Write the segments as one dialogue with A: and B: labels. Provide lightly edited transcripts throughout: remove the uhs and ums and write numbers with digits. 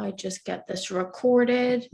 A: I just get this recorded.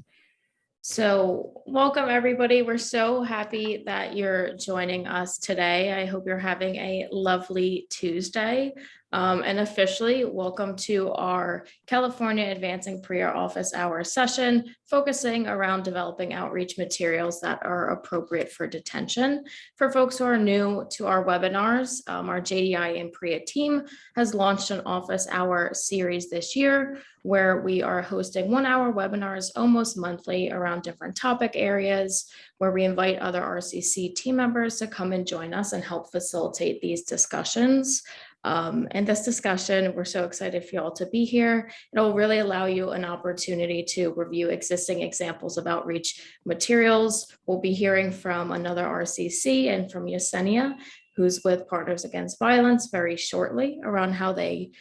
A: So welcome everybody. We're so happy that you're joining us today. I hope you're having a lovely Tuesday. And officially welcome to our California Advancing Career Office Hour session, focusing around developing outreach materials that are appropriate for detention. For folks who are new to our webinars, our JDI and PREA team has launched an office hour series this year, where we are hosting 1 hour webinars almost monthly around different topic areas, where we invite other RCC team members to come and join us and help facilitate these discussions. And this discussion, we're so excited for you all to be here. It'll really allow you an opportunity to review existing examples of outreach materials. We'll be hearing from another RCC and from Yesenia, who's with Partners Against Violence, very shortly around how they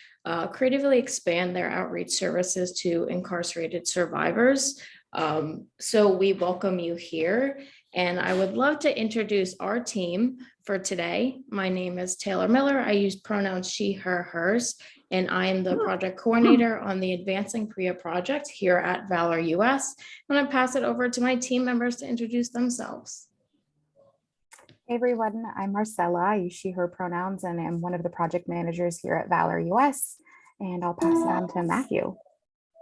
A: creatively expand their outreach services to incarcerated survivors. So we welcome you here. And I would love to introduce our team for today. My name is Taylor Miller. I use pronouns she, her, hers, and I am the project coordinator on the Advancing PREA project here at Valor US. I'm going to pass it over to my team members to introduce themselves.
B: Hey everyone, I'm Marcella. I use she, her pronouns, and I'm one of the project managers here at Valor US. And I'll pass it on to Matthew.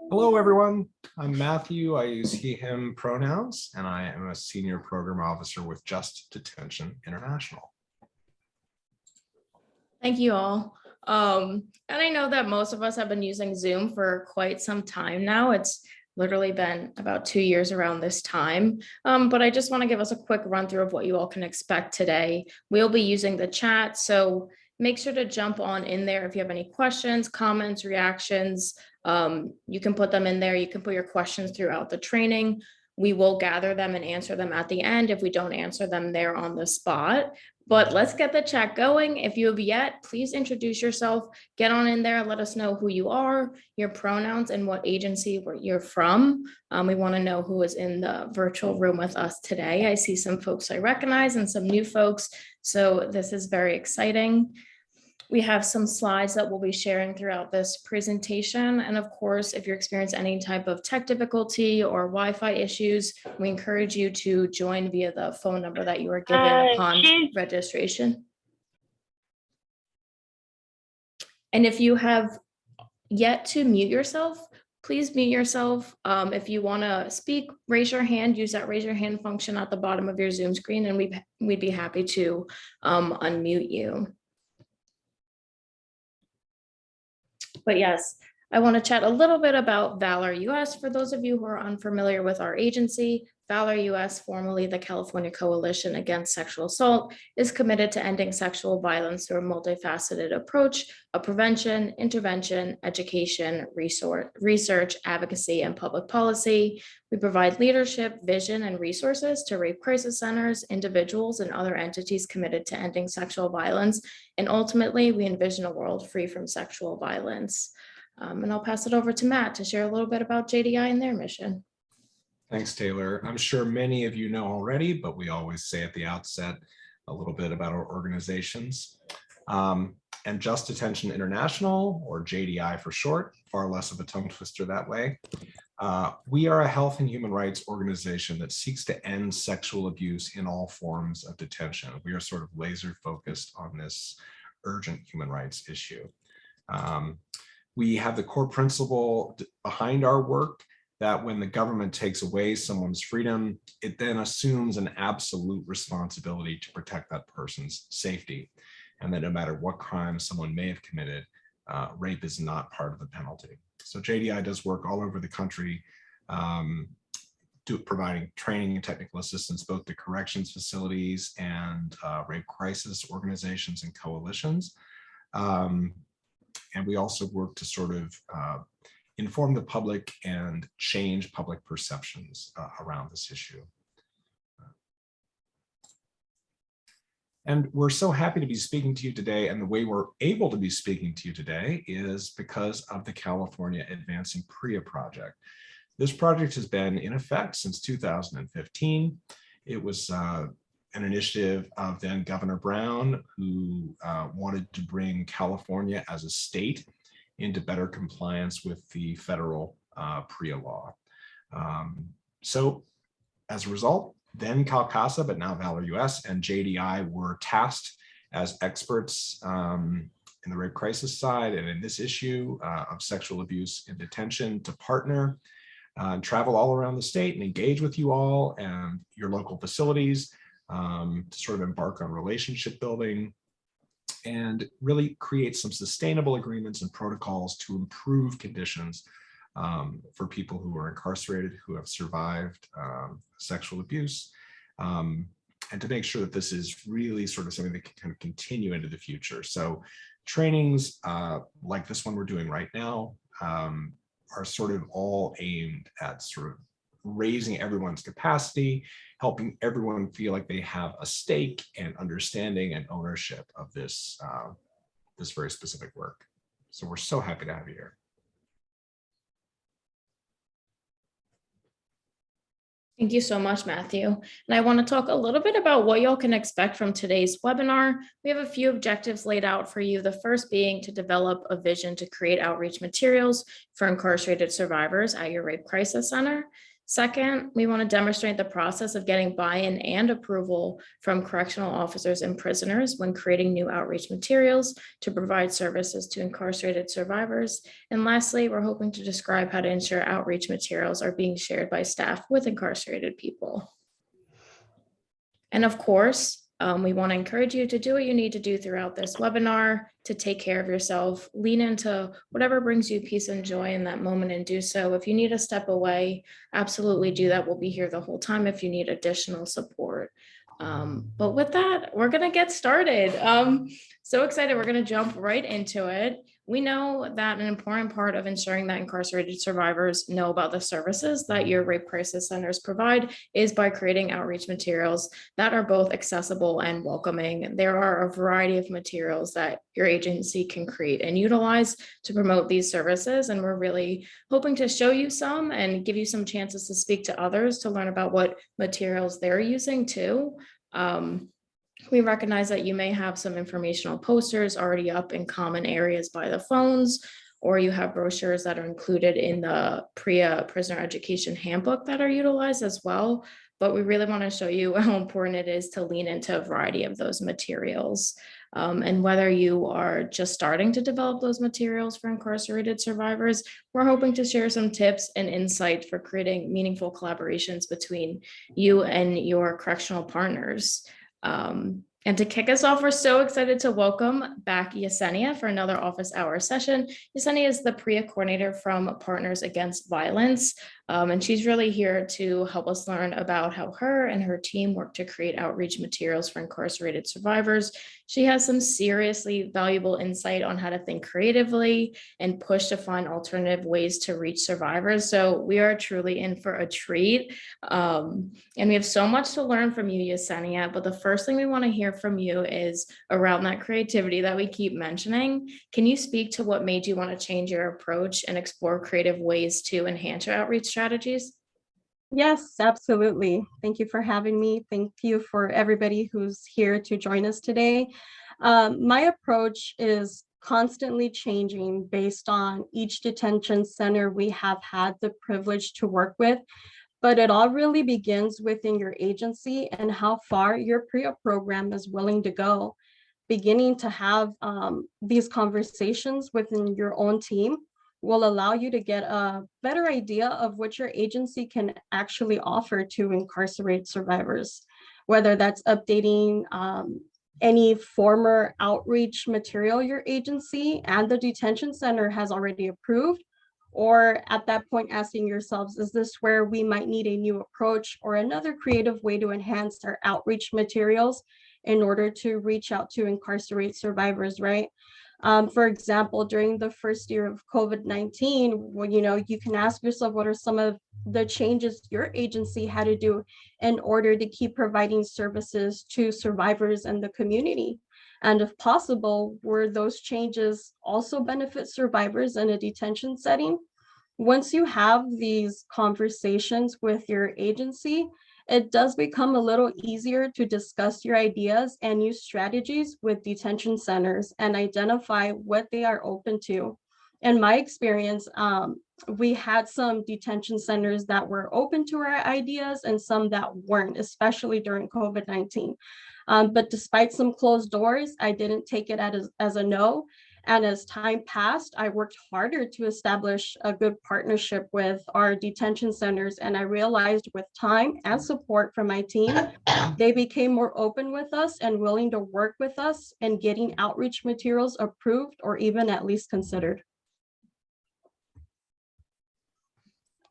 C: Hello, everyone. I'm Matthew. I use he, him pronouns, and I am a senior program officer with Just Detention International.
A: Thank you all. And I know that most of us have been using Zoom for quite some time now. It's literally been about 2 years around this time. But I just want to give us a quick run through of what you all can expect today. We'll be using the chat, so make sure to jump on in there if you have any questions, comments, reactions. You can put them in there. You can put your questions throughout the training. We will gather them and answer them at the end if we don't answer them there on the spot. But let's get the chat going. If you have yet, please introduce yourself. Get on in there. Let us know who you are, your pronouns, and what agency you're from. We want to know who is in the virtual room with us today. I see some folks I recognize and some new folks. So this is very exciting. We have some slides that we'll be sharing throughout this presentation. And of course, if you're experiencing any type of tech difficulty or Wi-Fi issues, we encourage you to join via the phone number that you were given upon registration. And if you have yet to mute yourself, please mute yourself. If you want to speak, raise your hand, use that raise your hand function at the bottom of your Zoom screen, and we'd be happy to unmute you. But yes, I want to chat a little bit about Valor US. For those of you who are unfamiliar with our agency, Valor US, formerly the California Coalition Against Sexual Assault, is committed to ending sexual violence through a multifaceted approach of prevention, intervention, education, research, advocacy, and public policy. We provide leadership, vision, and resources to rape crisis centers, individuals, and other entities committed to ending sexual violence. And ultimately, we envision a world free from sexual violence. And I'll pass it over to Matt to share a little bit about JDI and their mission.
C: Thanks, Taylor. I'm sure many of you know already, but we always say at the outset a little bit about our organizations. And Just Detention International, or JDI for short, far less of a tongue twister that way. We are a health and human rights organization that seeks to end sexual abuse in all forms of detention. We are sort of laser focused on this urgent human rights issue. We have the core principle behind our work that when the government takes away someone's freedom, it then assumes an absolute responsibility to protect that person's safety. And that no matter what crime someone may have committed, rape is not part of the penalty. So JDI does work all over the country, providing training and technical assistance both to corrections facilities and rape crisis organizations and coalitions. And we also work to sort of inform the public and change public perceptions around this issue. And we're so happy to be speaking to you today. And the way we're able to be speaking to you today is because of the California Advancing PREA project. This project has been in effect since 2015. It was an initiative of then Governor Brown, who wanted to bring California as a state into better compliance with the federal PREA law. So as a result, then CalCASA, but now Valor US and JDI were tasked as experts in the rape crisis side and in this issue of sexual abuse in detention to partner and travel all around the state and engage with you all and your local facilities to sort of embark on relationship building and really create some sustainable agreements and protocols to improve conditions for people who are incarcerated, who have survived sexual abuse, and to make sure that this is really sort of something that can kind of continue into the future. So trainings like this one we're doing right now are sort of all aimed at sort of raising everyone's capacity, helping everyone feel like they have a stake and understanding and ownership of this, this very specific work. So we're so happy to have you here.
A: Thank you so much, Matthew. And I want to talk a little bit about what y'all can expect from today's webinar. We have a few objectives laid out for you. The first being to develop a vision to create outreach materials for incarcerated survivors at your Rape Crisis Center. Second, we want to demonstrate the process of getting buy-in and approval from correctional officers and prisoners when creating new outreach materials to provide services to incarcerated survivors. And lastly, we're hoping to describe how to ensure outreach materials are being shared by staff with incarcerated people. And of course, we want to encourage you to do what you need to do throughout this webinar to take care of yourself, lean into whatever brings you peace and joy in that moment and do so. If you need to step away, absolutely do that. We'll be here the whole time if you need additional support. But with that, we're going to get started. So excited. We're going to jump right into it. We know that an important part of ensuring that incarcerated survivors know about the services that your rape crisis centers provide is by creating outreach materials that are both accessible and welcoming. There are a variety of materials that your agency can create and utilize to promote these services. And we're really hoping to show you some and give you some chances to speak to others to learn about what materials they're using too. We recognize that you may have some informational posters already up in common areas by the phones, or you have brochures that are included in the PREA Prisoner Education Handbook that are utilized as well. But we really want to show you how important it is to lean into a variety of those materials. And whether you are just starting to develop those materials for incarcerated survivors, we're hoping to share some tips and insight for creating meaningful collaborations between you and your correctional partners. And to kick us off, we're so excited to welcome back Yesenia for another office hour session. Yesenia is the PREA coordinator from Partners Against Violence, and she's really here to help us learn about how her and her team work to create outreach materials for incarcerated survivors. She has some seriously valuable insight on how to think creatively and push to find alternative ways to reach survivors. So we are truly in for a treat. And we have so much to learn from you, Yesenia, but the first thing we want to hear from you is around that creativity that we keep mentioning. Can you speak to what made you want to change your approach and explore creative ways to enhance your outreach strategies?
D: Yes, absolutely. Thank you for having me. Thank you for everybody who's here to join us today. My approach is constantly changing based on each detention center we have had the privilege to work with. But it all really begins within your agency and how far your PREA program is willing to go. Beginning to have these conversations within your own team will allow you to get a better idea of what your agency can actually offer to incarcerated survivors, whether that's updating any former outreach material your agency and the detention center has already approved, or at that point asking yourselves, is this where we might need a new approach or another creative way to enhance our outreach materials in order to reach out to incarcerated survivors, right? For example, during the first year of COVID-19, well, you can ask yourself, what are some of the changes your agency had to do in order to keep providing services to survivors and the community? And if possible, were those changes also benefit survivors in a detention setting? Once you have these conversations with your agency, it does become a little easier to discuss your ideas and use strategies with detention centers and identify what they are open to. In my experience, we had some detention centers that were open to our ideas and some that weren't, especially during COVID-19. But despite some closed doors, I didn't take it as a no. And as time passed, I worked harder to establish a good partnership with our detention centers. And I realized with time and support from my team, they became more open with us and willing to work with us and getting outreach materials approved or even at least considered.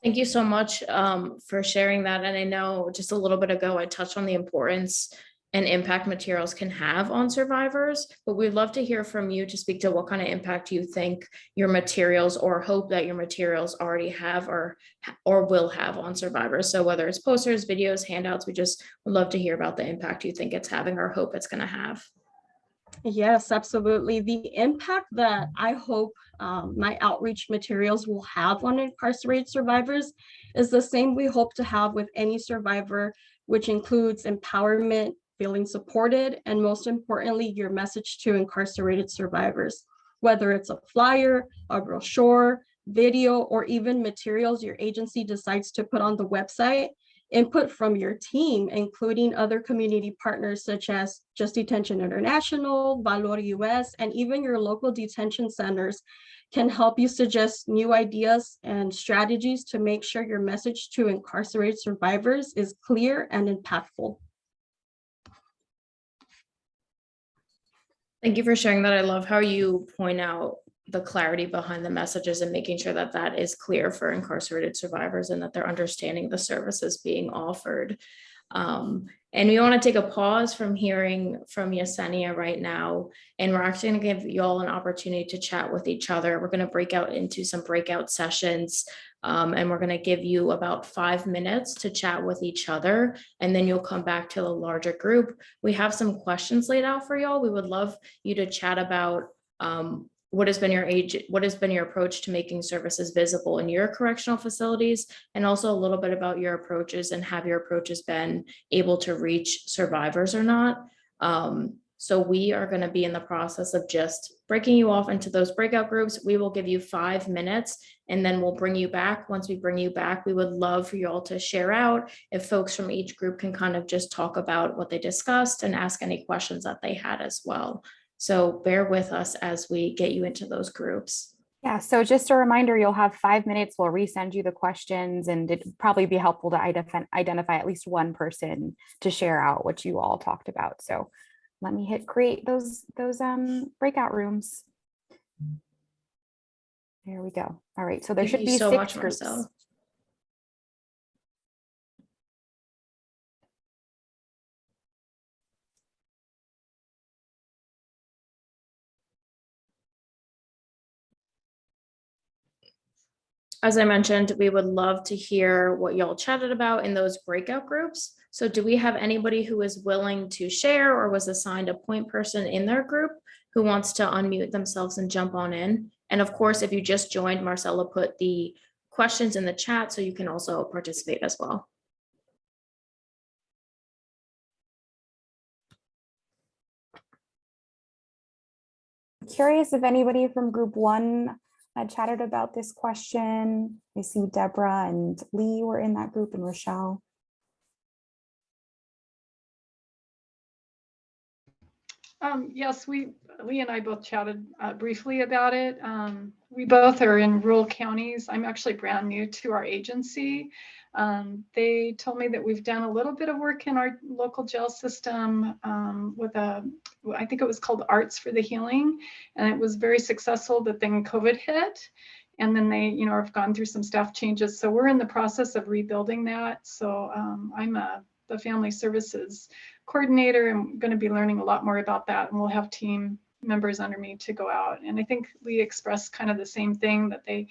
A: Thank you so much for sharing that. And I know just a little bit ago, I touched on the importance and impact materials can have on survivors, but we'd love to hear from you to speak to what kind of impact you think your materials or hope that your materials already have or will have on survivors. So whether it's posters, videos, handouts, we just would love to hear about the impact you think it's having or hope it's going to have.
D: Yes, absolutely. The impact that I hope my outreach materials will have on incarcerated survivors is the same we hope to have with any survivor, which includes empowerment, feeling supported, and most importantly, your message to incarcerated survivors. Whether it's a flyer, a brochure, video, or even materials your agency decides to put on the website, input from your team, including other community partners such as Just Detention International, Valor US, and even your local detention centers can help you suggest new ideas and strategies to make sure your message to incarcerated survivors is clear and impactful.
A: Thank you for sharing that. I love how you point out the clarity behind the messages and making sure that that is clear for incarcerated survivors and that they're understanding the services being offered. And we want to take a pause from hearing from Yesenia right now, and we're actually going to give you all an opportunity to chat with each other. We're going to break out into some breakout sessions, and we're going to give you about 5 minutes to chat with each other, and then you'll come back to the larger group. We have some questions laid out for y'all. We would love you to chat about what has been your approach to making services visible in your correctional facilities, and also a little bit about your approaches and have your approaches been able to reach survivors or not. So we are going to be in the process of just breaking you off into those breakout groups. We will give you 5 minutes and then we'll bring you back. Once we bring you back, we would love for you all to share out if folks from each group can kind of just talk about what they discussed and ask any questions that they had as well. So bear with us as we get you into those groups.
B: Yeah, so just a reminder, you'll have 5 minutes. We'll resend you the questions, and it'd probably be helpful to identify at least one person to share out what you all talked about. So let me hit create those breakout rooms. There we go. All right, so there should be 6 groups.
A: Marcel. As I mentioned, we would love to hear what y'all chatted about in those breakout groups. So do we have anybody who is willing to share or was assigned a point person in their group who wants to unmute themselves and jump on in? And of course, if you just joined, Marcella put the questions in the chat so you can also participate as well.
B: Curious if anybody from group 1 had chatted about this question. I see Deborah and Lee were in that group, and Rochelle.
E: Yes, Lee and I both chatted briefly about it. We both are in rural counties. I'm actually brand new to our agency. They told me that we've done a little bit of work in our local jail system with I think it was called Arts for the Healing, and it was very successful, but then COVID hit. And then they, have gone through some staff changes. So we're in the process of rebuilding that. So I'm the family services coordinator. I'm going to be learning a lot more about that, and we'll have team members under me to go out. And I think Lee expressed kind of the same thing, that they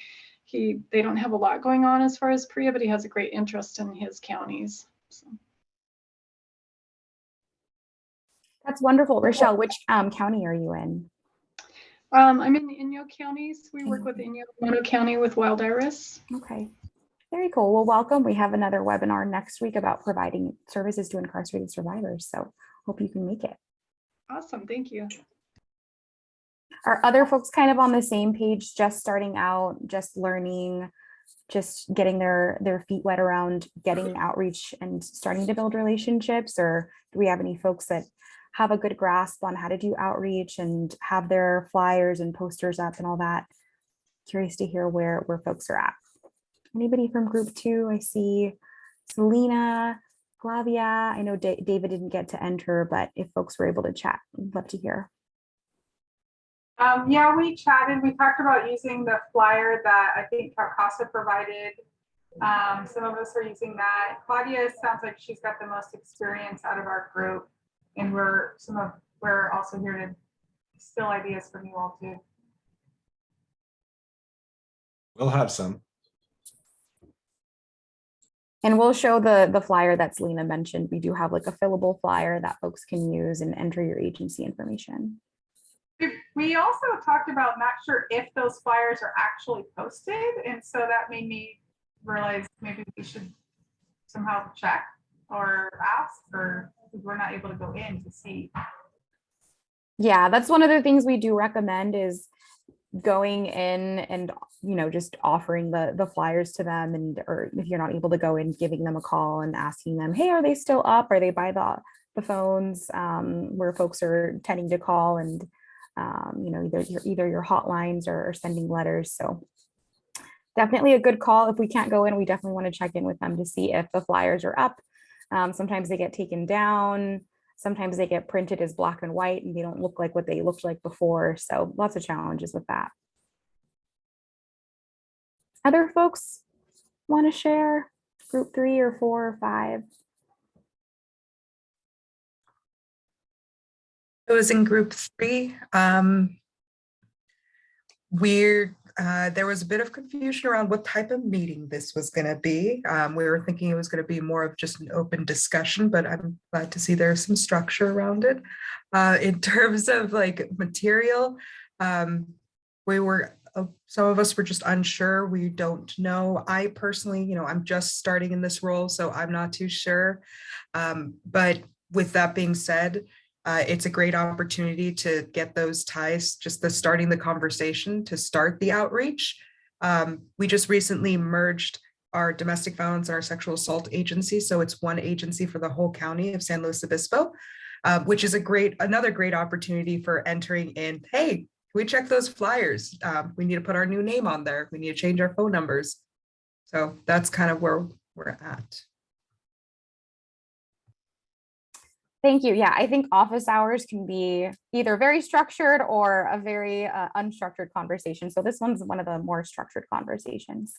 E: don't have a lot going on as far as PREA, but he has a great interest in his counties. So.
B: That's wonderful. Rochelle, which county are you in?
E: I'm in the Inyo counties. We work with Inyo, Mono County with Wild Iris.
B: Okay. Very cool. Well, welcome. We have another webinar next week about providing services to incarcerated survivors. So hope you can make it.
E: Awesome. Thank you.
B: Are other folks kind of on the same page, just starting out, just learning just getting their feet wet around getting outreach and starting to build relationships? Or do we have any folks that have a good grasp on how to do outreach and have their flyers and posters up and all that? Curious to hear where folks are at. Anybody from group 2? I see Selena, Flavia. I know David didn't get to enter, but if folks were able to chat, I'd love to hear.
F: Yeah, we chatted. We talked about using the flyer that I think Carcasa provided. Some of us are using that. Claudia sounds like she's got the most experience out of our group, and we're also here to steal ideas from you all too.
C: We'll have some.
B: And we'll show the flyer that Selena mentioned. We do have like a fillable flyer that folks can use and enter your agency information.
F: We also talked about not sure if those flyers are actually posted. And so that made me realize maybe we should somehow check or ask, or we're not able to go in to see.
B: Yeah, that's one of the things we do recommend is going in and, you know, just offering the flyers to them, and or if you're not able to go in, giving them a call and asking them, hey, are they still up? Are they by the phones where folks are tending to call, and you know, either your hotlines or sending letters. So definitely a good call. If we can't go in, we definitely want to check in with them to see if the flyers are up. Sometimes they get taken down. Sometimes they get printed as black and white and they don't look like what they looked like before. So lots of challenges with that. Other folks want to share? Group 3 or 4 or 5?
G: It was in group 3. There was a bit of confusion around what type of meeting this was going to be. We were thinking it was going to be more of just an open discussion, but I'm glad to see there's some structure around it. In terms of like material, some of us were just unsure. We don't know. I personally, you know, I'm just starting in this role, so I'm not too sure. But with that being said, it's a great opportunity to get those ties, just starting the conversation, to start the outreach. We just recently merged our domestic violence and our sexual assault agency. So it's one agency for the whole county of San Luis Obispo, which is another great opportunity for entering in. Hey, can we check those flyers? We need to put our new name on there. We need to change our phone numbers. So that's kind of where we're at.
B: Thank you. Yeah, I think office hours can be either very structured or a very unstructured conversation. So this one's one of the more structured conversations.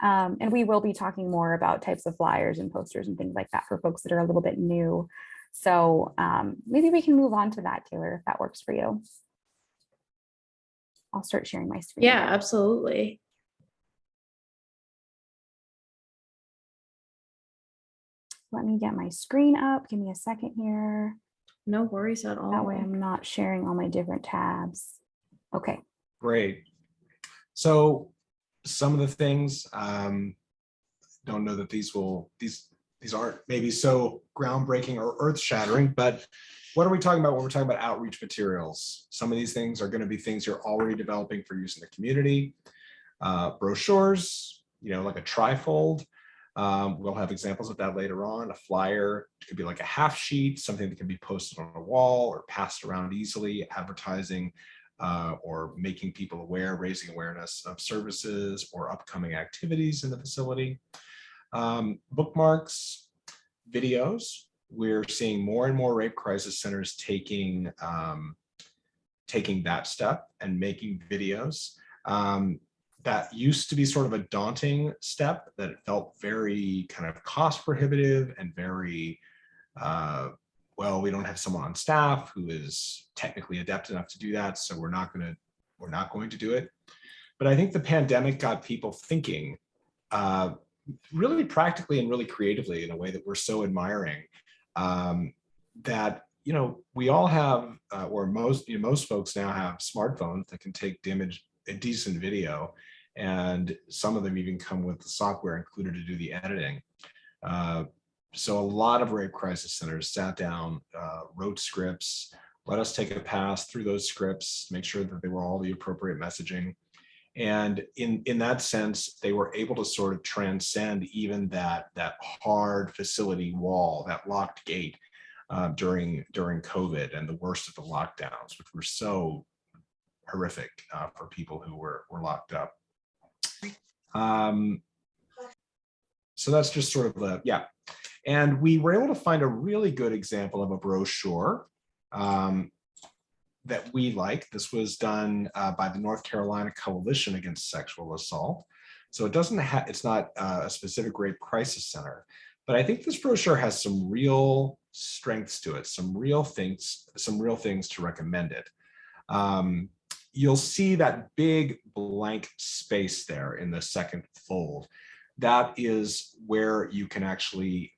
B: And we will be talking more about types of flyers and posters and things like that for folks that are a little bit new. So maybe we can move on to that, Taylor, if that works for you. I'll start sharing my screen.
A: Yeah, absolutely.
B: Let me get my screen up. Give me a second here.
A: No worries at all.
B: That way I'm not sharing all my different tabs. Okay.
C: Great. So some of the things, don't know that these aren't maybe so groundbreaking or earth shattering, but what are we talking about when we're talking about outreach materials? Some of these things are going to be things you're already developing for use in the community. Brochures, you know, like a trifold. We'll have examples of that later on. A flyer could be like a half sheet, something that can be posted on a wall or passed around easily, advertising or making people aware, raising awareness of services or upcoming activities in the facility. Bookmarks, videos. We're seeing more and more rape crisis centers taking that step and making videos. That used to be sort of a daunting step, that it felt very kind of cost prohibitive and very, well, we don't have someone on staff who is technically adept enough to do that, so we're not going to do it. But I think the pandemic got people thinking really practically and really creatively in a way that we're so admiring, that, you know, we all have, or most folks now have smartphones that can take a decent video, and some of them even come with the software included to do the editing. So a lot of rape crisis centers sat down, wrote scripts, let us take a pass through those scripts, make sure that they were all the appropriate messaging, And in that sense, they were able to sort of transcend even that hard facility wall, that locked gate during COVID and the worst of the lockdowns, which were so horrific for people who were locked up. So that's just sort of the, yeah. And we were able to find a really good example of a brochure that we like. This was done by the North Carolina Coalition Against Sexual Assault. So it doesn't have, it's not a specific rape crisis center, but I think this brochure has some real strengths to it, some real things to recommend it. You'll see that big blank space there in the second fold. That is where you can actually,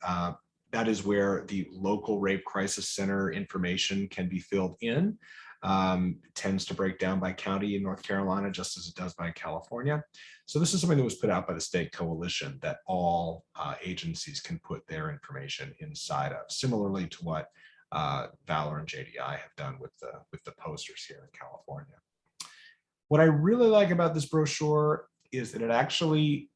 C: that is where the local rape crisis center information can be filled in. It tends to break down by county in North Carolina, just as it does by California. So this is something that was put out by the state coalition that all agencies can put their information inside of, similarly to what Valor and JDI have done with the posters here in California. What I really like about this brochure is that it actually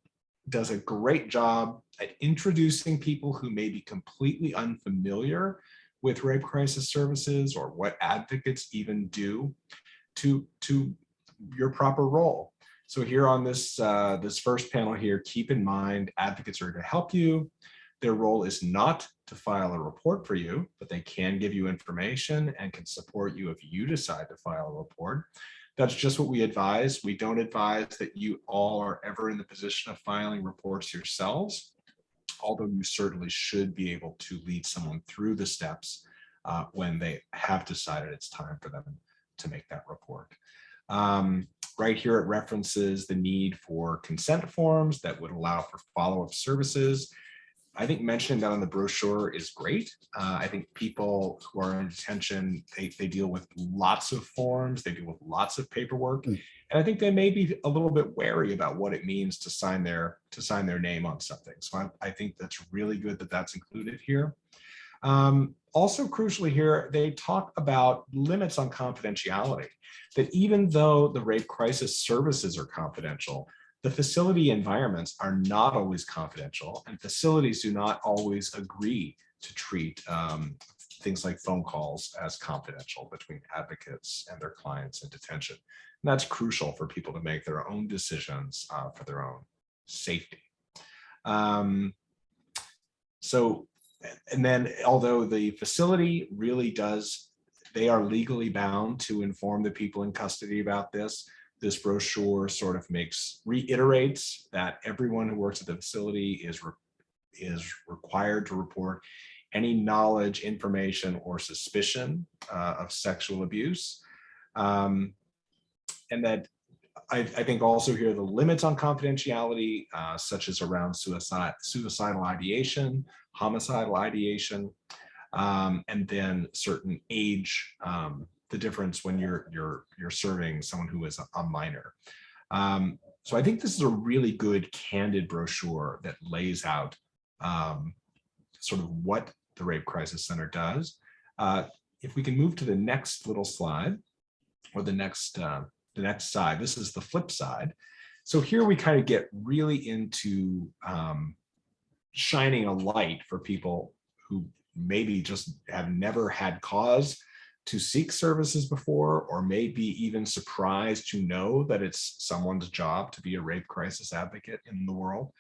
C: does a great job at introducing people who may be completely unfamiliar with rape crisis services or what advocates even do to your proper role. So here on this first panel here, keep in mind advocates are to help you. Their role is not to file a report for you, but they can give you information and can support you if you decide to file a report. That's just what we advise. We don't advise that you all are ever in the position of filing reports yourselves, although you certainly should be able to lead someone through the steps when they have decided it's time for them to make that report. Right here, it references the need for consent forms that would allow for follow-up services. I think mentioning that on the brochure is great. I think people who are in detention, they deal with lots of forms, they deal with lots of paperwork, and I think they may be a little bit wary about what it means to sign their name on something. So I think that's really good that that's included here. Also crucially here, they talk about limits on confidentiality, that even though the rape crisis services are confidential, the facility environments are not always confidential, and facilities do not always agree to treat things like phone calls as confidential between advocates and their clients in detention. And that's crucial for people to make their own decisions for their own safety. And then although the facility really does, they are legally bound to inform the people in custody about this, this brochure sort of reiterates that everyone who works at the facility is required to report any knowledge, information, or suspicion of sexual abuse. And that I think also here the limits on confidentiality, such as around suicidal ideation, homicidal ideation, and then certain age, the difference when you're serving someone who is a minor. So I think this is a really good candid brochure that lays out sort of what the Rape Crisis Center does. If we can move to the next little slide, or the next side, this is the flip side. So here we kind of get really into shining a light for people who maybe just have never had cause to seek services before, or maybe even surprised to know that it's someone's job to be a rape crisis advocate in the world.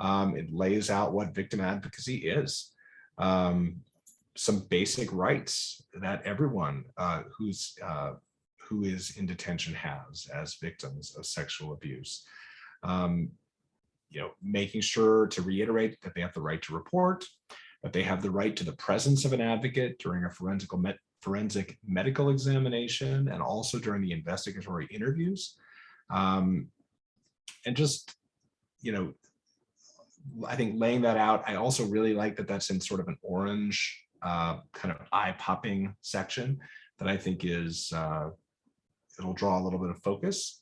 C: It lays out what victim advocacy is. Some basic rights that everyone who is in detention has as victims of sexual abuse. Making sure to reiterate that they have the right to report, that they have the right to the presence of an advocate during a forensic medical examination, and also during the investigatory interviews. And just, I think laying that out, I also really like that that's in sort of an orange kind of eye-popping section that I think is, it'll draw a little bit of focus.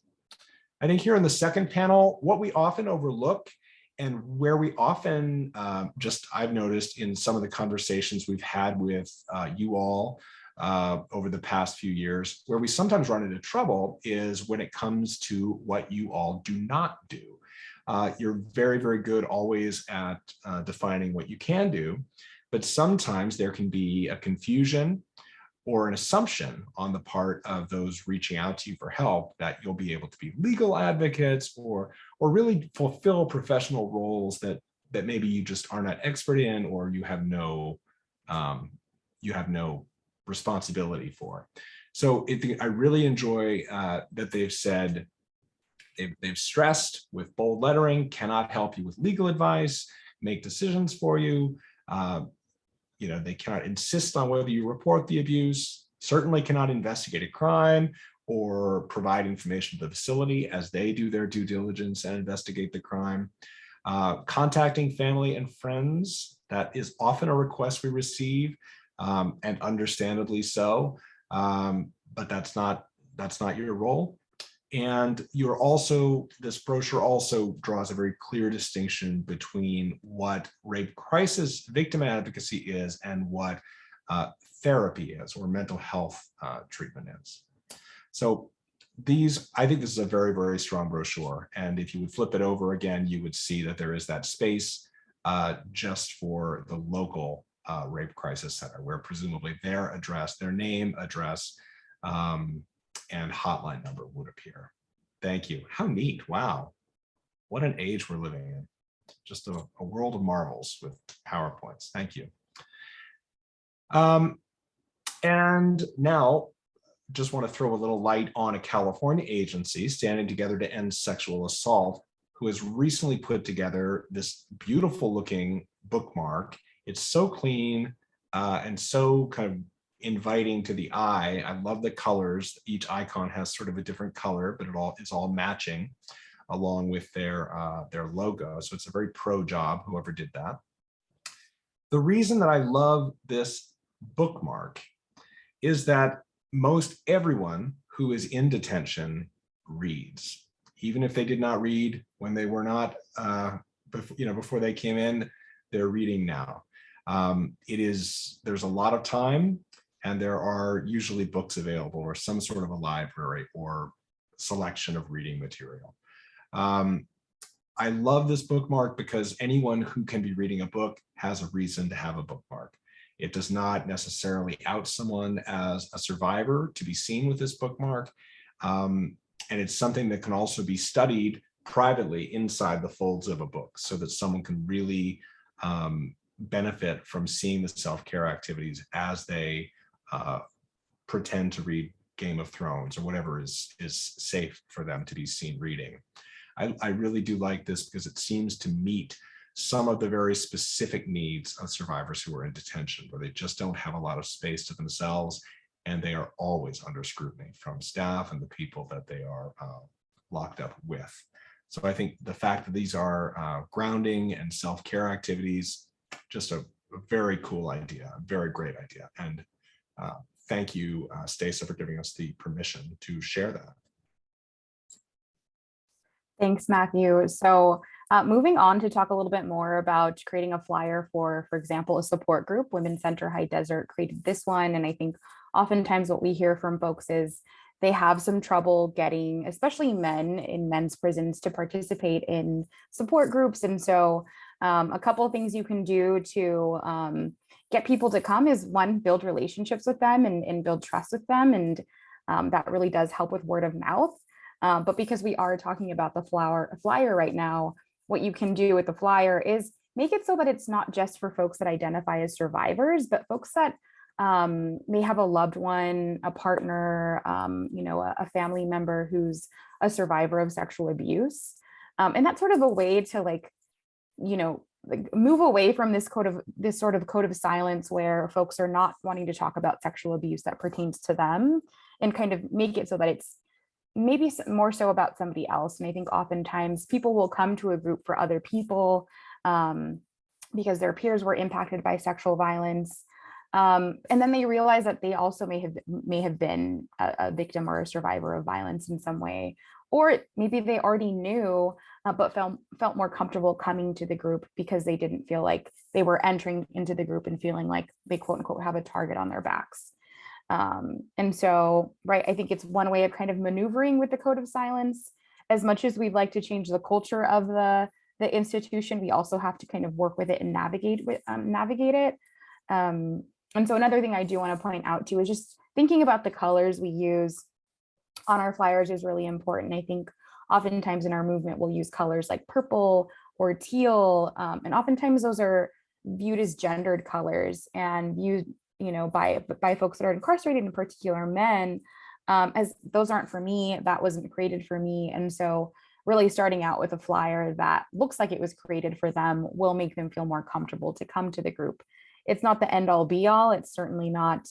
C: I think here in the second panel, what we often overlook and where we often I've noticed in some of the conversations we've had with you all over the past few years. Where we sometimes run into trouble is when it comes to what you all do not do. You're very, very good always at defining what you can do, but sometimes there can be a confusion or an assumption on the part of those reaching out to you for help that you'll be able to be legal advocates or really fulfill professional roles that maybe you just are not expert in, or you have no responsibility for. So I really enjoy that they've said, they've stressed with bold lettering, cannot help you with legal advice, make decisions for you. They cannot insist on whether you report the abuse, certainly cannot investigate a crime or provide information to the facility as they do their due diligence and investigate the crime. Contacting family and friends, that is often a request we receive, and understandably so, but that's not your role. And this brochure also draws a very clear distinction between what rape crisis victim advocacy is and what therapy is, or mental health treatment is. So I think this is a very, very strong brochure. And if you would flip it over again, you would see that there is that space just for the local rape crisis center, where presumably their name, address, and hotline number would appear. Thank you. How neat. Wow. What an age we're living in. Just a world of marvels with PowerPoints. Thank you. And now, just want to throw a little light on a California agency, Standing Together to End Sexual Assault, who has recently put together this beautiful looking bookmark. It's so clean and so kind of inviting to the eye. I love the colors. Each icon has sort of a different color, but it's all matching along with their logo. So it's a very pro job, whoever did that. The reason that I love this bookmark is that most everyone who is in detention reads, even if they did not read when they were not, before they came in, they're reading now. There's a lot of time, and there are usually books available or some sort of a library or selection of reading material. I love this bookmark because anyone who can be reading a book has a reason to have a bookmark. It does not necessarily out someone as a survivor to be seen with this bookmark. And it's something that can also be studied privately inside the folds of a book, so that someone can really benefit from seeing the self-care activities as they pretend to read Game of Thrones or whatever is safe for them to be seen reading. I really do like this because it seems to meet some of the very specific needs of survivors who are in detention, where they just don't have a lot of space to themselves, and they are always under scrutiny from staff and the people that they are locked up with. So I think the fact that these are grounding and self-care activities, just a very cool idea, a very great idea. And thank you, Stacey, for giving us the permission to share that.
B: Thanks, Matthew. So moving on to talk a little bit more about creating a flyer for example, a support group. Women's Center High Desert created this one. And I think oftentimes what we hear from folks is they have some trouble getting, especially men in men's prisons, to participate in support groups. And so a couple of things you can do to get people to come is, one, build relationships with them and build trust with them. And that really does help with word of mouth. But because we are talking about the flyer right now, what you can do with the flyer is make it so that it's not just for folks that identify as survivors, but folks that may have a loved one, a partner, a family member who's a survivor of sexual abuse. And that's sort of a way to move away from this sort of code of silence where folks are not wanting to talk about sexual abuse that pertains to them, and kind of make it so that it's maybe more so about somebody else. And I think oftentimes people will come to a group for other people because their peers were impacted by sexual violence. And then they realize that they also may have been a victim or a survivor of violence in some way, or maybe they already knew, but felt more comfortable coming to the group because they didn't feel like they were entering into the group and feeling like they quote unquote have a target on their backs. And so, right, I think it's one way of kind of maneuvering with the code of silence. As much as we'd like to change the culture of the institution, we also have to kind of work with it and navigate it. And so another thing I do want to point out too is just thinking about the colors we use on our flyers is really important. I think oftentimes in our movement, we'll use colors like purple or teal, and oftentimes those are viewed as gendered colors and viewed, by folks that are incarcerated, in particular men, as those aren't for me, that wasn't created for me. And so really starting out with a flyer that looks like it was created for them will make them feel more comfortable to come to the group. It's not the end all be all. It's certainly not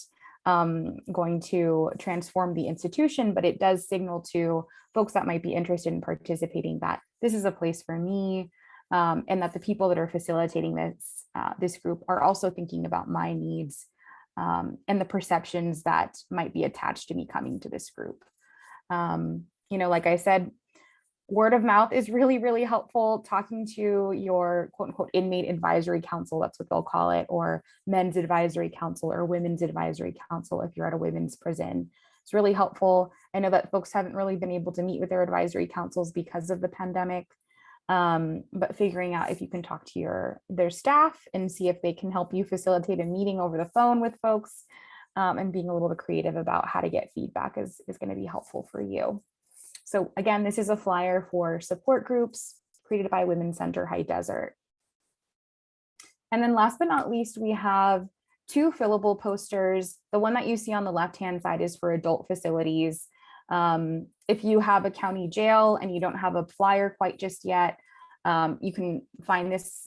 B: going to transform the institution, but it does signal to folks that might be interested in participating that this is a place for me, and that the people that are facilitating this group are also thinking about my needs, and the perceptions that might be attached to me coming to this group. Like I said, word of mouth is really, really helpful. Talking to your quote unquote inmate advisory council, that's what they'll call it, or men's advisory council or women's advisory council if you're at a women's prison. It's really helpful. I know that folks haven't really been able to meet with their advisory councils because of the pandemic, but figuring out if you can talk to their staff and see if they can help you facilitate a meeting over the phone with folks, and being a little bit creative about how to get feedback is going to be helpful for you. So again, this is a flyer for support groups created by Women's Center High Desert. And then last but not least, we have 2 fillable posters. The one that you see on the left-hand side is for adult facilities. If you have a county jail and you don't have a flyer quite just yet, you can find this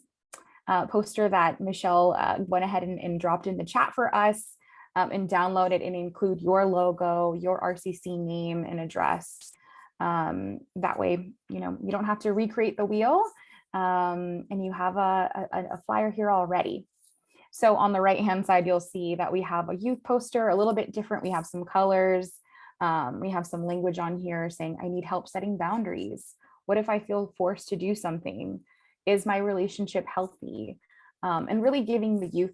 B: poster that Michelle went ahead and dropped in the chat for us, and download it and include your logo, your RCC name and address. That way, you don't have to recreate the wheel, and you have a flyer here already. So on the right-hand side, you'll see that we have a youth poster, a little bit different. We have some colors. We have some language on here saying, I need help setting boundaries. What if I feel forced to do something? Is my relationship healthy? And really giving the youth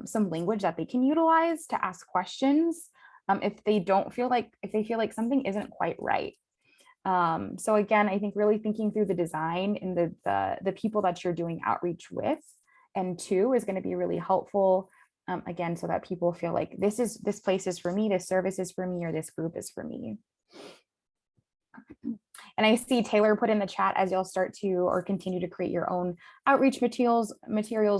B: some language that they can utilize to ask questions if they feel like something isn't quite right. So again, I think really thinking through the design and the people that you're doing outreach with and to is going to be really helpful. Again, so that people feel like this place is for me, this service is for me, or this group is for me. And I see Taylor put in the chat, as you'll start to or continue to create your own outreach materials,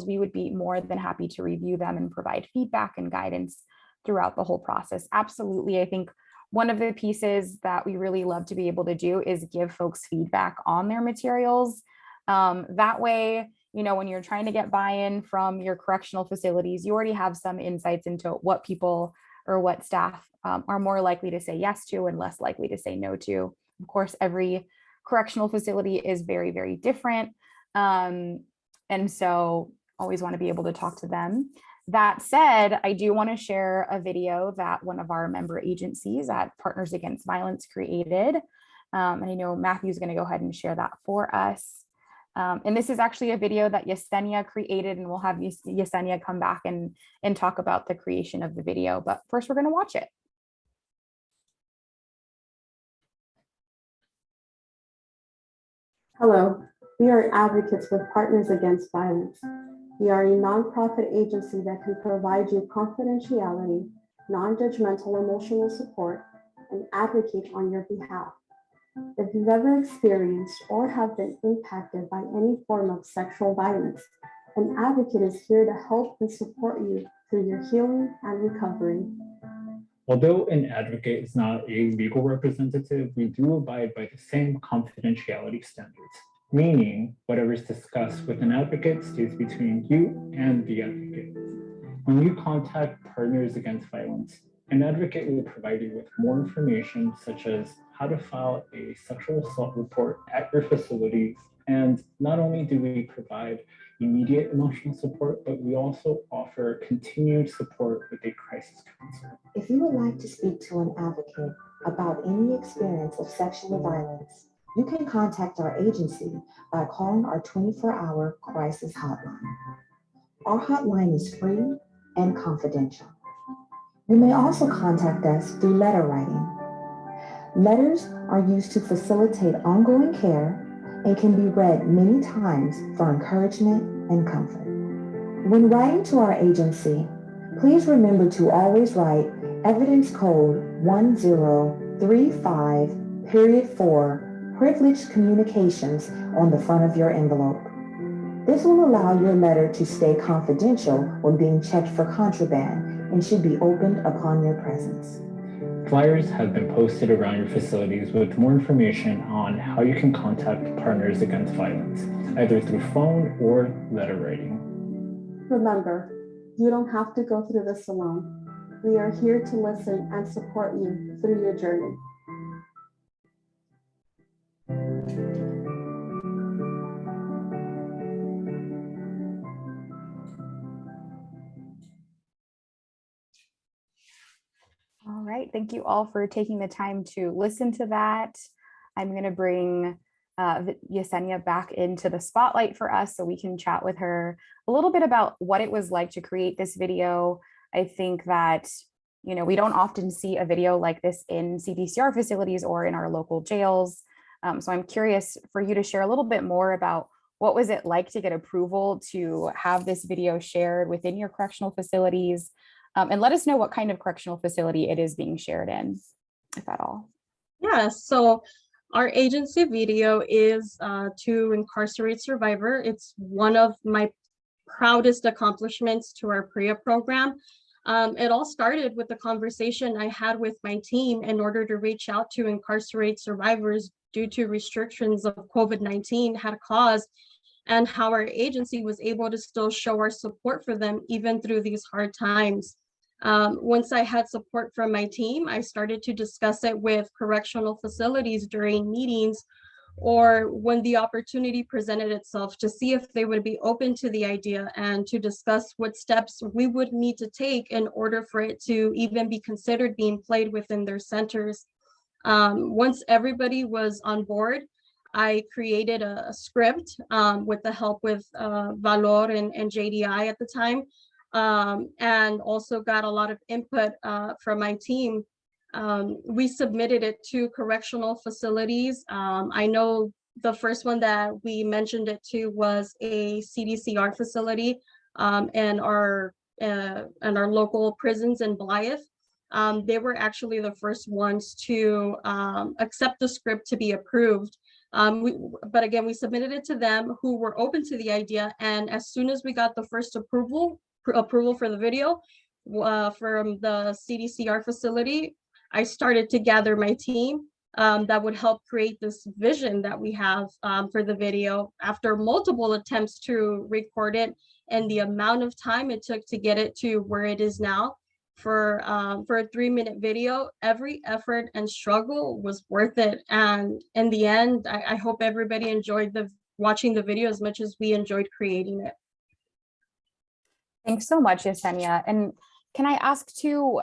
B: we would be more than happy to review them and provide feedback and guidance throughout the whole process. Absolutely. I think one of the pieces that we really love to be able to do is give folks feedback on their materials. That way, when you're trying to get buy-in from your correctional facilities, you already have some insights into what people or what staff are more likely to say yes to and less likely to say no to. Of course, every correctional facility is very, very different. And so always want to be able to talk to them. That said, I do want to share a video that one of our member agencies at Partners Against Violence created. And I know Matthew's going to go ahead and share that for us. And this is actually a video that Yesenia created, and we'll have Yesenia come back and talk about the creation of the video. But first, we're going to watch it.
H: Hello, we are advocates with Partners Against Violence. We are a nonprofit agency that can provide you confidentiality, non-judgmental emotional support, and advocate on your behalf. If you've ever experienced or have been impacted by any form of sexual violence, an advocate is here to help and support you through your healing and recovery.
I: Although an advocate is not a legal representative, we do abide by the same confidentiality standards, meaning whatever is discussed with an advocate stays between you and the advocate. When you contact Partners Against Violence, an advocate will provide you with more information, such as how to file a sexual assault report at your facilities. And not only do we provide immediate emotional support, but we also offer continued support with a crisis counselor.
J: If you would like to speak to an advocate about any experience of sexual violence, you can contact our agency by calling our 24-hour crisis hotline. Our hotline is free and confidential. You may also contact us through letter writing. Letters are used to facilitate ongoing care and can be read many times for encouragement and comfort. When writing to our agency, please remember to always write Evidence Code 1035.4 Privileged Communications on the front of your envelope. This will allow your letter to stay confidential when being checked for contraband and should be opened upon your presence.
I: Flyers have been posted around your facilities with more information on how you can contact Partners Against Violence, either through phone or letter writing.
H: Remember, you don't have to go through this alone. We are here to listen and support you through your journey.
B: All right, thank you all for taking the time to listen to that. I'm going to bring Yesenia back into the spotlight for us so we can chat with her a little bit about what it was like to create this video. I think that, you know, we don't often see a video like this in CDCR facilities or in our local jails. So I'm curious for you to share a little bit more about what was it like to get approval to have this video shared within your correctional facilities, and let us know what kind of correctional facility it is being shared in, if at all.
D: Yeah, so our agency video is to incarcerate survivor. It's one of my proudest accomplishments to our PREA program. It all started with the conversation I had with my team in order to reach out to incarcerate survivors due to restrictions of COVID-19 had caused, and how our agency was able to still show our support for them even through these hard times. Once I had support from my team, I started to discuss it with correctional facilities during meetings or when the opportunity presented itself to see if they would be open to the idea and to discuss what steps we would need to take in order for it to even be considered being played within their centers. Once everybody was on board, I created a script with the help with Valor and JDI at the time. And also got a lot of input from my team. We submitted it to correctional facilities. I know the first one that we mentioned it to was a CDCR facility and our local prisons in Blythe. They were actually the first ones to accept the script to be approved. But again, we submitted it to them, who were open to the idea. And as soon as we got the first approval for the video from the CDCR facility, I started to gather my team that would help create this vision that we have for the video. After multiple attempts to record it and the amount of time it took to get it to where it is now, for a 3-minute video, every effort and struggle was worth it. And in the end, I hope everybody enjoyed watching the video as much as we enjoyed creating it.
B: Thanks so much, Yesenia. And can I ask too,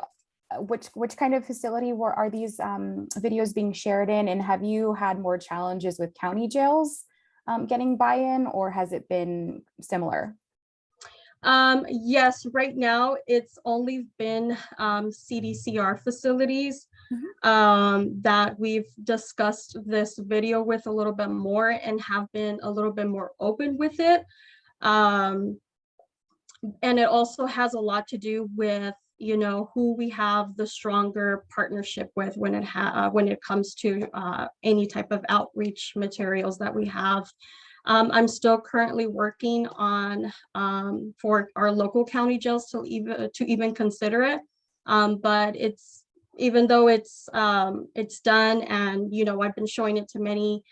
B: which kind of facility are these videos being shared in? And have you had more challenges with county jails getting buy-in, or has it been similar?
D: Yes, right now it's only been CDCR facilities that we've discussed this video with a little bit more and have been a little bit more open with it. And it also has a lot to do with, you know, who we have the stronger partnership with when it comes to any type of outreach materials that we have. I'm still currently working on for our local county jails to even consider it. But even though it's done, and you know, I've been showing it to many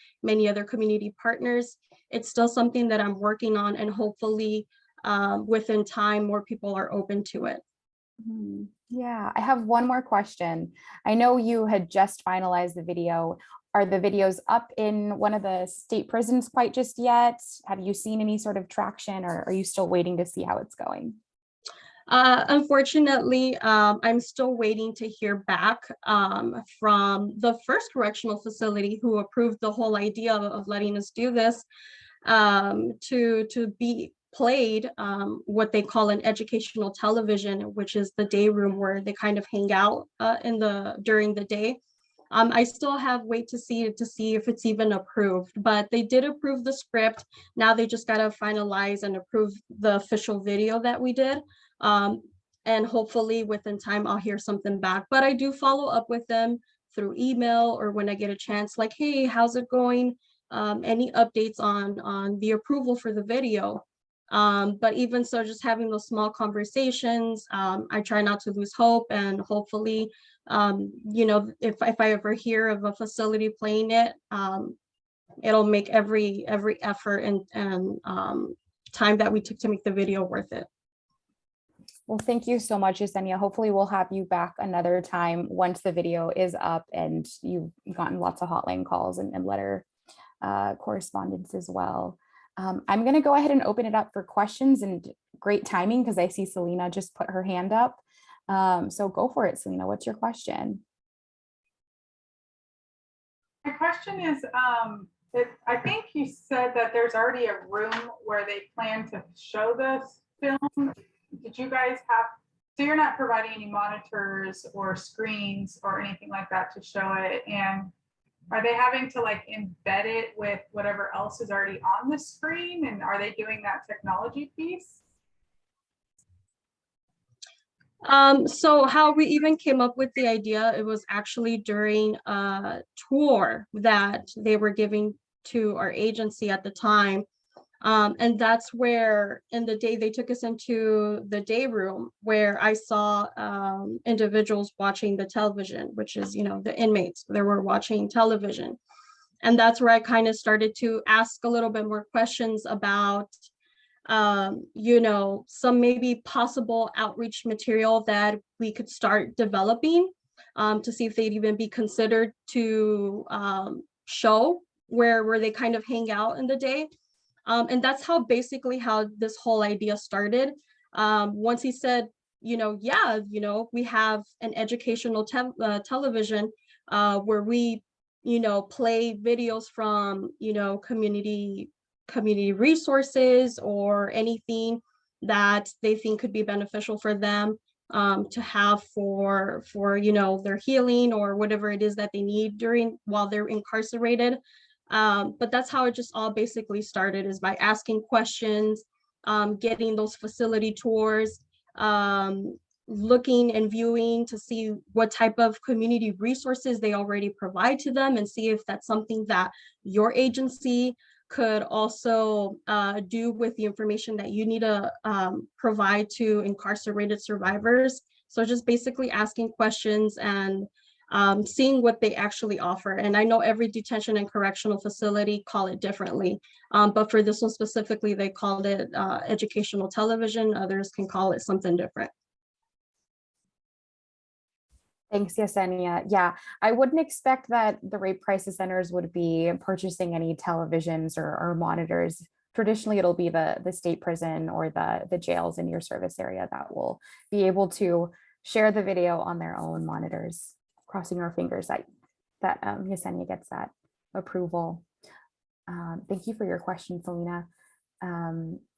D: other community partners, it's still something that I'm working on, and hopefully within time more people are open to it.
B: Yeah, I have one more question. I know you had just finalized the video. Are the videos up in one of the state prisons quite just yet? Have you seen any sort of traction, or are you still waiting to see how it's going?
D: Unfortunately, I'm still waiting to hear back from the first correctional facility who approved the whole idea of letting us do this, to be played what they call an educational television, which is the day room where they kind of hang out during the day. I still have wait to see if it's even approved, but they did approve the script. Now they just got to finalize and approve the official video that we did. And hopefully within time, I'll hear something back. But I do follow up with them through email or when I get a chance, like, hey, how's it going? Any updates on the approval for the video? But even so, just having those small conversations, I try not to lose hope, and hopefully, you know, if I ever hear of a facility playing it, it'll make every effort and time that we took to make the video worth it.
B: Well, thank you so much, Yesenia. Hopefully we'll have you back another time once the video is up and you've gotten lots of hotline calls and letter correspondence as well. I'm going to go ahead and open it up for questions, and great timing because I see Selena just put her hand up. So go for it, Selena. What's your question?
F: My question is, I think you said that there's already a room where they plan to show this film. Did you guys have, so you're not providing any monitors or screens or anything like that to show it? And are they having to like embed it with whatever else is already on the screen? And are they doing that technology piece?
D: So how we even came up with the idea, it was actually during a tour that they were giving to our agency at the time. And that's where in the day they took us into the day room where I saw individuals watching the television, which is, you know, the inmates, they were watching television. And that's where I kind of started to ask a little bit more questions about, you know, some maybe possible outreach material that we could start developing to see if they'd even be considered to show where they kind of hang out in the day. And that's how basically how this whole idea started. Once he said, you know, yeah, you know, we have an educational television where we, you know, play videos from, you know, community resources or anything that they think could be beneficial for them to have for, you know, their healing or whatever it is that they need while they're incarcerated. But that's how it just all basically started, is by asking questions, getting those facility tours, looking and viewing to see what type of community resources they already provide to them, and see if that's something that your agency could also do with the information that you need to provide to incarcerated survivors. So just basically asking questions and seeing what they actually offer. And I know every detention and correctional facility call it differently, but for this one specifically, they called it educational television. Others can call it something different.
B: Thanks, Yesenia. Yeah, I wouldn't expect that the rape crisis centers would be purchasing any televisions or monitors. Traditionally, it'll be the state prison or the jails in your service area that will be able to share the video on their own monitors. Crossing our fingers that Yesenia gets that approval. Thank you for your question, Selena.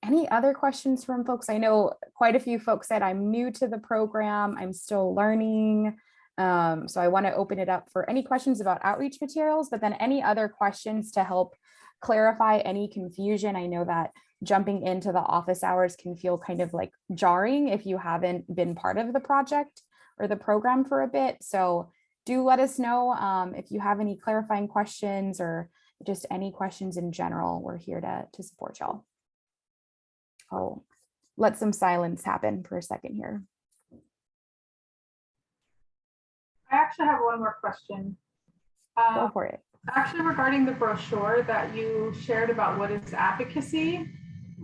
B: Any other questions from folks? I know quite a few folks said, I'm new to the program, I'm still learning. So I want to open it up for any questions about outreach materials, but then any other questions to help clarify any confusion. I know that jumping into the office hours can feel kind of like jarring if you haven't been part of the project or the program for a bit. So do let us know if you have any clarifying questions or just any questions in general. We're here to support y'all. I'll let some silence happen for a second here.
F: I actually have one more question.
B: Go for it.
F: Actually, regarding the brochure that you shared about what is advocacy,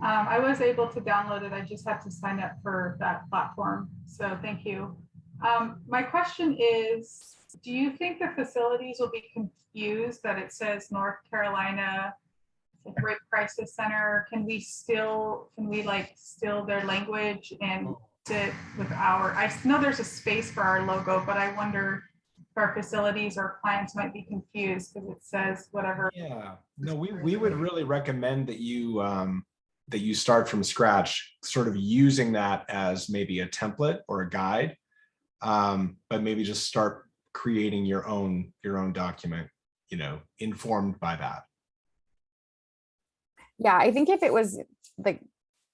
F: I was able to download it. I just had to sign up for that platform. So thank you. My question is, do you think the facilities will be confused that it says North Carolina Rape Crisis Center? Can we steal their language and sit with I know there's a space for our logo, but I wonder if our facilities or clients might be confused because it says whatever.
C: Yeah, no, we would really recommend that you that you start from scratch, sort of using that as maybe a template or a guide, but maybe just start creating your own document, informed by that.
B: Yeah, I think if it was like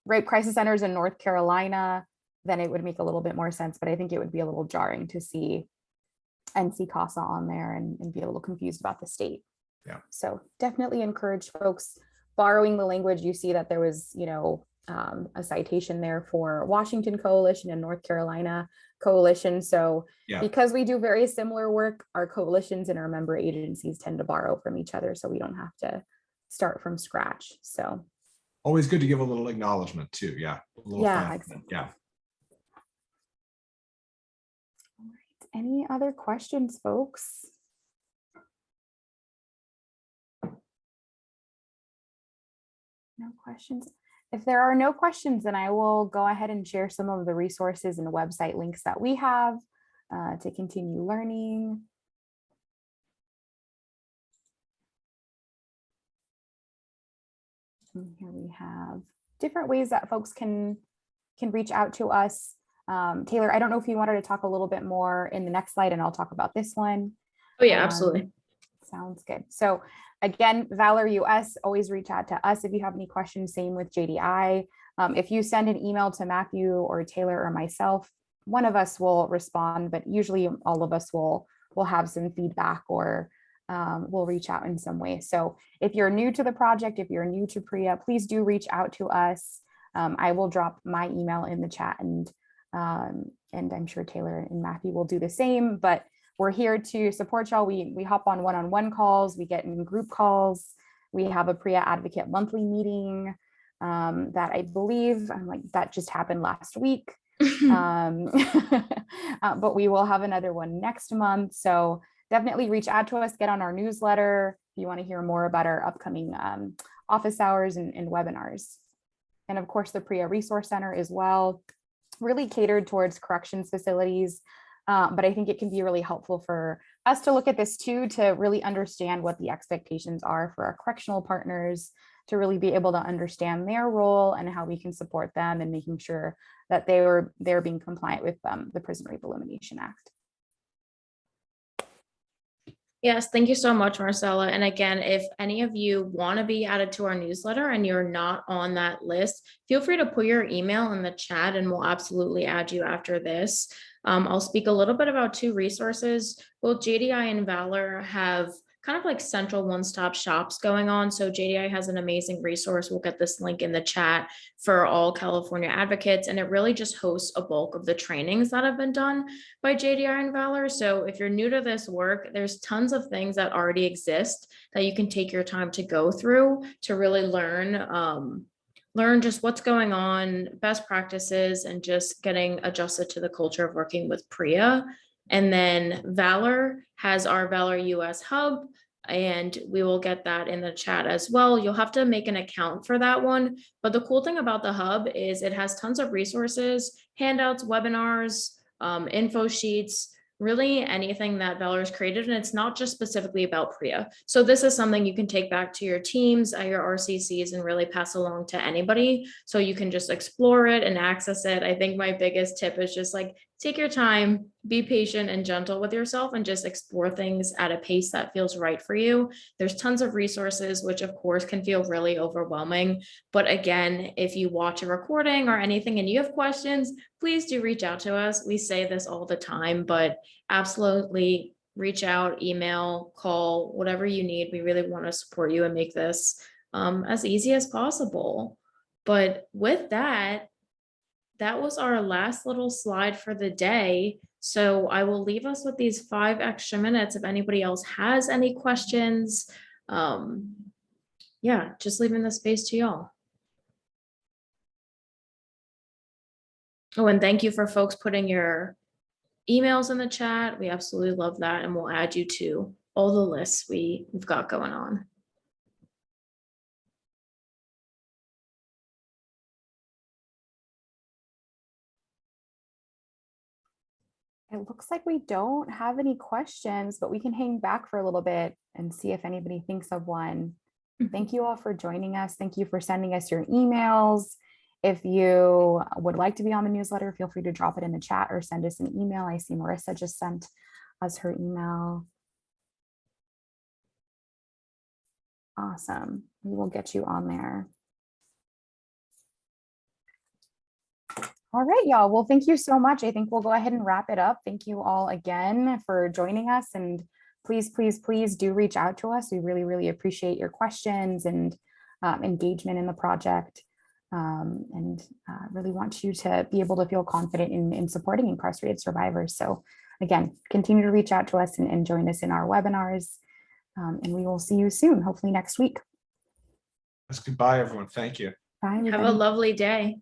B: rape crisis centers in North Carolina, then it would make a little bit more sense. But I think it would be a little jarring to see NC CASA on there and be a little confused about the state.
C: Yeah.
B: So definitely encourage folks borrowing the language. You see that there was, a citation there for Washington Coalition and North Carolina Coalition. So
C: Yeah.
B: because we do very similar work, our coalitions and our member agencies tend to borrow from each other, so we don't have to start from scratch. So
C: always good to give a little acknowledgement too. Yeah. A little
B: yeah,
C: thank.
B: exactly.
C: Yeah.
B: All right. Any other questions, folks? No questions. If there are no questions, then I will go ahead and share some of the resources and website links that we have to continue learning. And here we have different ways that folks can reach out to us. Taylor, I don't know if you wanted to talk a little bit more in the next slide, and I'll talk about this one.
A: Oh yeah, absolutely.
B: Sounds good. So again, Valor US, always reach out to us if you have any questions. Same with JDI. If you send an email to Matthew or Taylor or myself, one of us will respond, but usually all of us will have some feedback or we'll reach out in some way. So if you're new to the project, if you're new to PREA, please do reach out to us. I will drop my email in the chat, and I'm sure Taylor and Matthew will do the same, but we're here to support y'all. We hop on one-on-one calls, we get in group calls. We have a PREA Advocate monthly meeting that I believe that just happened last week. But we will have another one next month. So definitely reach out to us, get on our newsletter if you want to hear more about our upcoming office hours and webinars. And of course, the PREA Resource Center as well, really catered towards corrections facilities. But I think it can be really helpful for us to look at this too, to really understand what the expectations are for our correctional partners, to really be able to understand their role and how we can support them in making sure that they're being compliant with the Prison Rape Elimination Act.
A: Yes, thank you so much, Marcella. And again, if any of you want to be added to our newsletter and you're not on that list, feel free to put your email in the chat and we'll absolutely add you after this. I'll speak a little bit about two resources. Both JDI and Valor have kind of like central one-stop shops going on. So JDI has an amazing resource. We'll get this link in the chat for all California advocates. And it really just hosts a bulk of the trainings that have been done by JDI and Valor. So if you're new to this work, there's tons of things that already exist that you can take your time to go through to really learn just what's going on, best practices, and just getting adjusted to the culture of working with PREA. And then Valor has our Valor US hub, and we will get that in the chat as well. You'll have to make an account for that one. But the cool thing about the hub is it has tons of resources, handouts, webinars, info sheets, really anything that Valor has created. And it's not just specifically about PREA. So this is something you can take back to your teams, your RCCs, and really pass along to anybody. So you can just explore it and access it. I think my biggest tip is just like, take your time, be patient and gentle with yourself, and just explore things at a pace that feels right for you. There's tons of resources, which of course can feel really overwhelming. But again, if you watch a recording or anything and you have questions, please do reach out to us. We say this all the time, but absolutely reach out, email, call, whatever you need. We really want to support you and make this as easy as possible. But with that, that was our last little slide for the day. So I will leave us with these 5 extra minutes if anybody else has any questions. Yeah, just leaving the space to y'all. Oh, and thank you for folks putting your emails in the chat. We absolutely love that. And we'll add you to all the lists we've got going on.
B: It looks like we don't have any questions, but we can hang back for a little bit and see if anybody thinks of one. Thank you all for joining us. Thank you for sending us your emails. If you would like to be on the newsletter, feel free to drop it in the chat or send us an email. I see Marissa just sent us her email. Awesome. We will get you on there. All right, y'all. Well, thank you so much. I think we'll go ahead and wrap it up. Thank you all again for joining us. And please, please, please do reach out to us. We really, really appreciate your questions and engagement in the project. And really want you to be able to feel confident in supporting incarcerated survivors. So again, continue to reach out to us and join us in our webinars. And we will see you soon, hopefully next week.
C: Goodbye, everyone. Thank you.
B: Bye,
A: Have a
B: everybody.
A: lovely day.